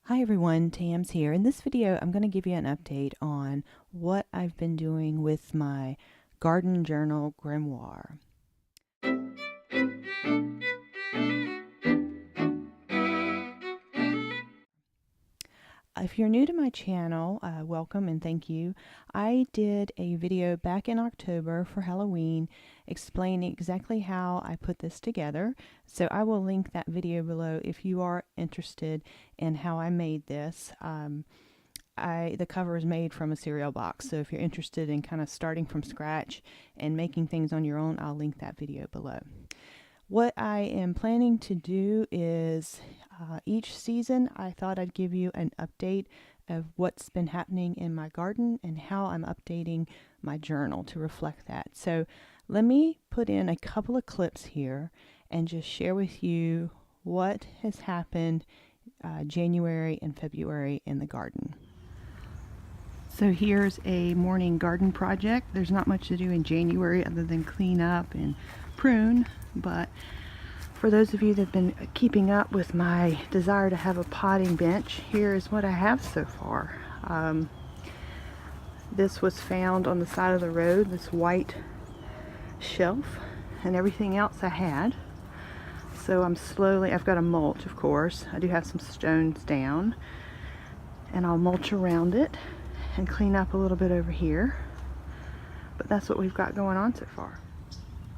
Hi everyone, Tam's here. In this video, I'm going to give you an update on what I've been doing with my garden journal grimoire. If you're new to my channel, welcome and thank you. I did a video back in October for Halloween explaining exactly how I put this together. So I will link that video below if you are interested in how I made this. The cover is made from a cereal box, so if you're interested in kind of starting from scratch and making things on your own, I'll link that video below. What I am planning to do is each season I thought I'd give you an update of what's been happening in my garden and how I'm updating my journal to reflect that. So let me put in a couple of clips here and just share with you what has happened January and February in the garden. So here's a morning garden project. There's not much to do in January other than clean up and prune, but for those of you that have been keeping up with my desire to have a potting bench, here is what I have so far. This was found on the side of the road, this white shelf, and everything else I had. So I've got a mulch, of course. I do have some stones down, and I'll mulch around it and clean up a little bit over here, but that's what we've got going on so far.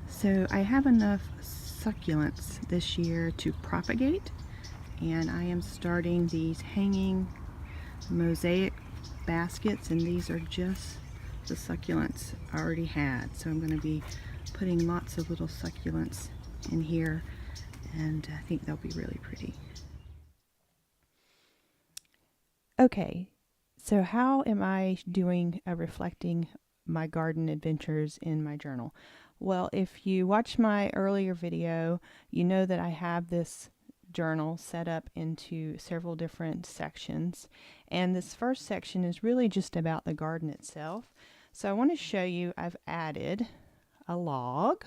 So I have enough succulents this year to propagate, and I am starting these hanging mosaic baskets, and these are just the succulents I already had. So I'm going to be putting lots of little succulents in here, and I think they'll be really pretty. Okay, so how am I doing reflecting my garden adventures in my journal? Well, if you watch my earlier video, you know that I have this journal set up into several different sections, and this first section is really just about the garden itself. So I want to show you I've added a log,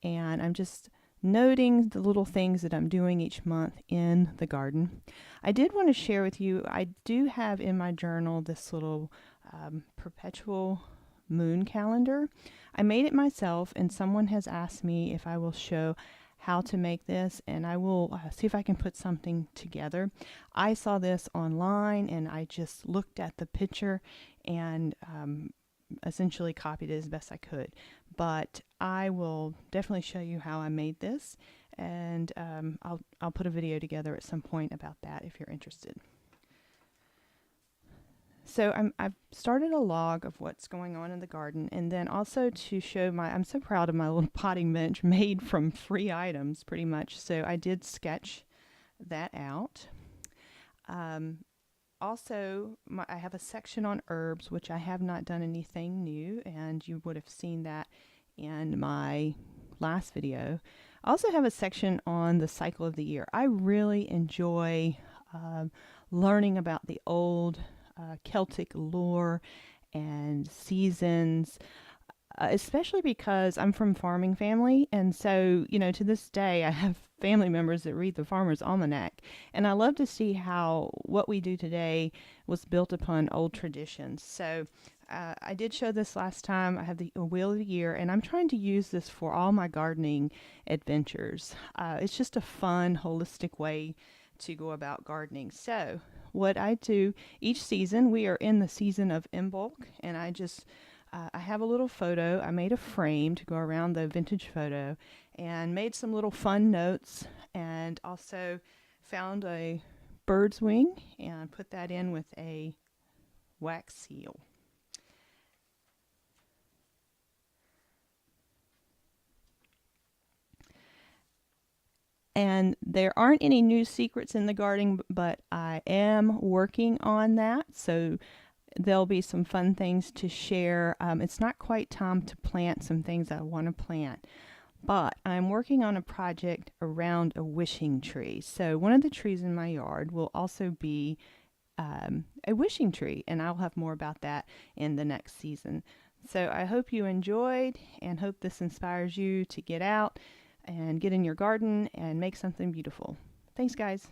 and I'm just noting the little things that I'm doing each month in the garden. I did want to share with you, I do have in my journal this little perpetual moon calendar. I made it myself, and someone has asked me if I will show how to make this, and I will see if I can put something together. I saw this online, and I just looked at the picture and essentially copied it as best I could. But I will definitely show you how I made this, and I'll put a video together at some point about that if you're interested. So I've started a log of what's going on in the garden, and then also to show I'm so proud of my little potting bench made from free items pretty much. So I did sketch that out. Also, I have a section on herbs, which I have not done anything new, and you would have seen that in my last video. I also have a section on the cycle of the year. I really enjoy learning about the old Celtic lore and seasons, especially because I'm from farming family, and so, you know, to this day I have family members that read the Farmer's Almanac, and I love to see how what we do today was built upon old traditions. So I did show this last time. I have the Wheel of the Year, and I'm trying to use this for all my gardening adventures. It's just a fun, holistic way to go about gardening. So what I do each season, we are in the season of Imbolc, and I have a little photo. I made a frame to go around the vintage photo and made some little fun notes, and also found a bird's wing and put that in with a wax seal. And there aren't any new secrets in the garden, but I am working on that. So there'll be some fun things to share. It's not quite time to plant some things I want to plant, but I'm working on a project around a wishing tree. So one of the trees in my yard will also be a wishing tree, and I'll have more about that in the next season. So I hope you enjoyed, and hope this inspires you to get out and get in your garden and make something beautiful. Thanks, guys.